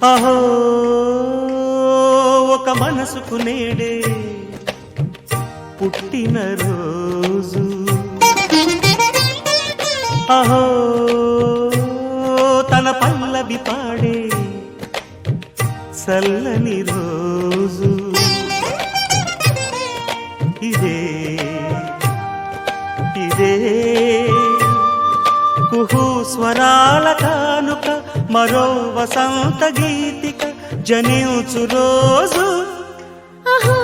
అహో ఒక మనసుకు నేడే పుట్టిన రోజు, అహో తన పల్లవి పాడే చల్లని రోజు. ఇదే ఇదే కుహు స్వరాల కానుక, మరో వసంత గీతిక జనించు రోజు. అహో